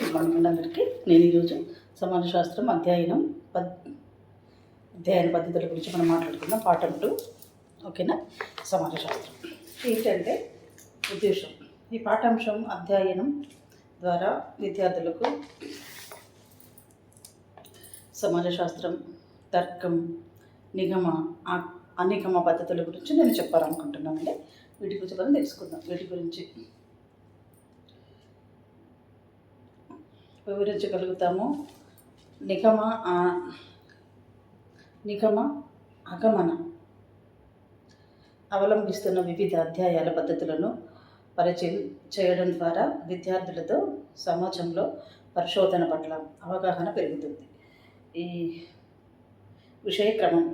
Good morning అందరికీ. నేను ఈరోజు సమాజ శాస్త్రం అధ్యయన పద్ధతుల గురించి మనం మాట్లాడుకుందాం. పాఠం 2. ఓకేనా? సమాజ శాస్త్రం ఏంటంటే ఉద్దేశం. ఈ పాఠాంశం అధ్యయనం ద్వారా విద్యార్థులకు సమాజ శాస్త్రం, తర్కం, నిగమ, అనిగమ పద్ధతుల గురించి నేను చెప్పాలనుకుంటున్నానండి. వీటి గురించి మనం తెలుసుకుందాం. వీటి గురించి వివరించగలుగుతాము. నిగమ అగమన అవలంబిస్తున్న వివిధ అధ్యాయాల పద్ధతులను పరిచయం చేయడం ద్వారా విద్యార్థులతో సమాజంలో పరిశోధన పట్ల అవగాహన పెరుగుతుంది. ఈ విషయ క్రమం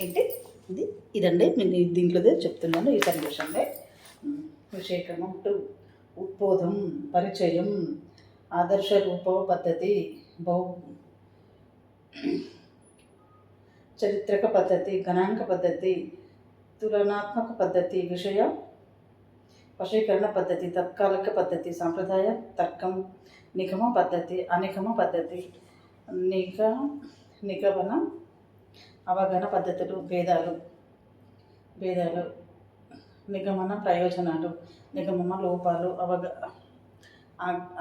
ఏంటి ఇదండి. నేను దీంట్లోదే చెప్తున్నాను. ఈ సందేశంలో విషయ క్రమం 2 ఉద్బోధం, పరిచయం, ఆదర్శ రూప పద్ధతి, చరిత్రక పద్ధతి, గణాంక పద్ధతి, తులనాత్మక పద్ధతి, వశీకరణ పద్ధతి, తాత్కాలిక పద్ధతి, సాంప్రదాయ తర్కం, నిగమ పద్ధతి, అనిగమ పద్ధతి, నిగమన అవగాహన పద్ధతులు, భేదాలు, నిగమన ప్రయోజనాలు, నిగమ లోపాలు,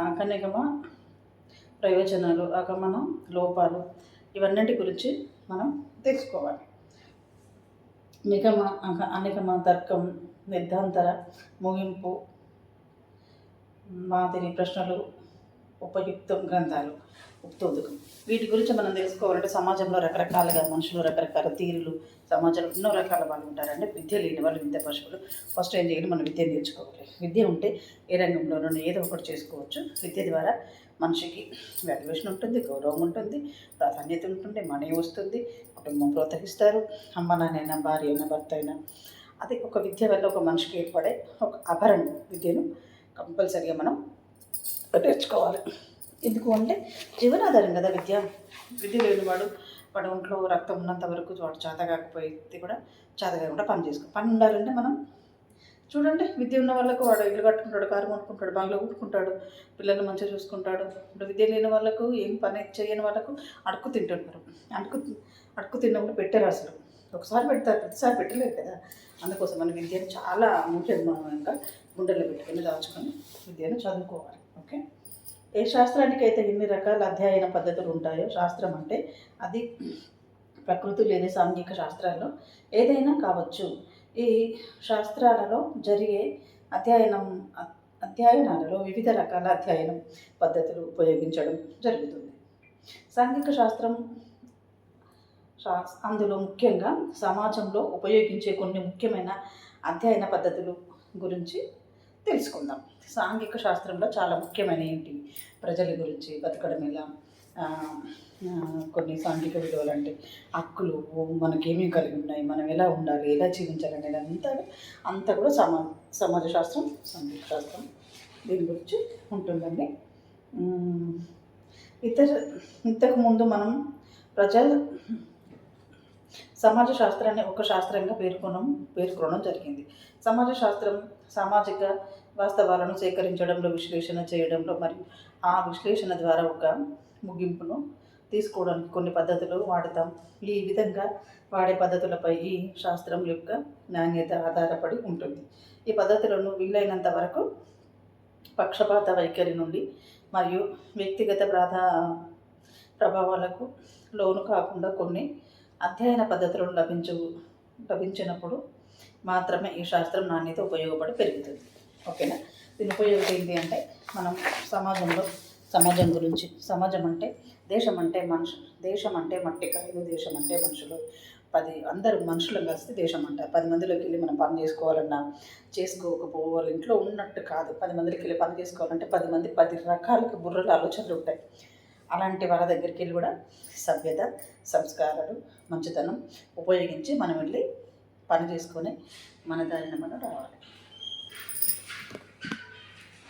అగనిగమ ప్రయోజనాలు, అగమన లోపాలు, ఇవన్నింటి గురించి మనం తెలుసుకోవాలి. అనిగమ తర్కం, నిర్ధాంతర, ముగింపు, మాదిరి ప్రశ్నలు, ఉపయుక్తం గ్రంథాలు, ఉక్తోదకం. వీటి గురించి మనం తెలుసుకోవాలంటే సమాజంలో రకరకాలుగా మనుషులు, రకరకాల తీరులు, సమాజంలో ఎన్నో రకాల వాళ్ళు ఉంటారండి. విద్య లేని వాళ్ళు విద్య పశువులు. ఫస్ట్ ఏం చేయాలి? మనం విద్య నేర్చుకోవాలి. విద్య ఉంటే ఏ రంగంలోనూ ఏదో ఒకటి చేసుకోవచ్చు. విద్య ద్వారా మనిషికి వాల్యుయేషన్ ఉంటుంది, గౌరవం ఉంటుంది, ప్రాధాన్యత ఉంటుంది, మనీ వస్తుంది, కుటుంబం ప్రోత్సహిస్తారు, అమ్మ నాన్నైనా, భార్య అయినా, భర్త అయినా. అది ఒక విద్య వల్ల ఒక మనిషికి ఏర్పడే ఒక ఆభరణం. విద్యను కంపల్సరీగా మనం నేర్చుకోవాలి. ఎందుకు అంటే జీవనాధారం కదా విద్య. విద్య లేని వాడు ఒంట్లో రక్తం ఉన్నంత వరకు వాడు చేత కాకపోతే కూడా చేతగా పని ఉండాలంటే మనం చూడండి. విద్య ఉన్న వాళ్ళకు వాడు ఇల్లు కట్టుకుంటాడు, కారు కొనుక్కుంటాడు, బంగ్లా కొనుక్కుంటాడు, పిల్లలు మంచిగా చూసుకుంటాడు. ఇప్పుడు విద్య లేని వాళ్ళకు ఏం పని చేయని వాళ్ళకు అడుక్కు తింటున్నారు. అడుక్కు తిన్నప్పుడు పెట్టారు. అసలు ఒకసారి పెడతారు, ప్రతిసారి పెట్టలేరు కదా. అందుకోసం మన విద్యను చాలా ముఖ్యంగా గుండెల్లో పెట్టుకొని దాచుకొని విద్యను చదువుకోవాలి. ఓకే. ఏ శాస్త్రానికి అయితే ఎన్ని రకాల అధ్యయన పద్ధతులు ఉంటాయో, శాస్త్రం అంటే అది ప్రకృతి లేదా సాంఘిక శాస్త్రాల్లో ఏదైనా కావచ్చు. ఈ శాస్త్రాలలో జరిగే అధ్యయనాలలో వివిధ రకాల అధ్యయనం పద్ధతులు ఉపయోగించడం జరుగుతుంది. సాంఘిక శాస్త్రం అందులో ముఖ్యంగా సమాజంలో ఉపయోగించే కొన్ని ముఖ్యమైన అధ్యయన పద్ధతులు గురించి తెలుసుకుందాం. సాంఘిక శాస్త్రంలో చాలా ముఖ్యమైన ఏంటి? ప్రజల గురించి, బతకడం ఎలా, కొన్ని సాంఘిక విలువలు అంటే హక్కులు, మనకేమేమి కలిగి ఉన్నాయి, మనం ఎలా ఉండాలి, ఎలా జీవించాలి అంతా కూడా సమాజ శాస్త్రం, సాంఘిక శాస్త్రం దీని గురించి ఉంటుందండి. ఇంతకుముందు మనం సమాజ శాస్త్రాన్ని ఒక శాస్త్రంగా పేర్కొనడం జరిగింది. సమాజ శాస్త్రం సామాజిక వాస్తవాలను సేకరించడంలో, విశ్లేషణ చేయడంలో మరియు ఆ విశ్లేషణ ద్వారా ఒక ముగింపును తీసుకోవడానికి కొన్ని పద్ధతులు వాడతాం. ఈ విధంగా వాడే పద్ధతులపై ఈ శాస్త్రం యొక్క నాణ్యత ఆధారపడి ఉంటుంది. ఈ పద్ధతులను వీలైనంత వరకు పక్షపాత వైఖరి నుండి మరియు వ్యక్తిగత ప్రభావాలకు లోను కాకుండా కొన్ని అధ్యయన పద్ధతులను లభించినప్పుడు మాత్రమే ఈ శాస్త్రం నాణ్యత ఉపయోగపడి పెరుగుతుంది. ఓకేనా? దీని ఉపయోగం ఏంటి అంటే మనం సమాజం గురించి, సమాజం అంటే దేశం అంటే దేశం అంటే మట్టికాయలు, దేశం అంటే మనుషులు. అందరూ మనుషులను కలిసి దేశం అంటారు. 10 మందిలోకి వెళ్ళి మనం పని చేసుకోవాలన్నా చేసుకోకపోవాలి, ఇంట్లో ఉన్నట్టు కాదు. 10 మందిలోకి వెళ్ళి పని చేసుకోవాలంటే 10 మంది 10 రకాలుగా బుర్రలు ఆలోచనలు ఉంటాయి. అలాంటి వాళ్ళ దగ్గరికి వెళ్ళి కూడా సభ్యత, సంస్కారాలు, మంచితనం ఉపయోగించి మనం వెళ్ళి పని చేసుకొని మన దారిన మనం రావాలి.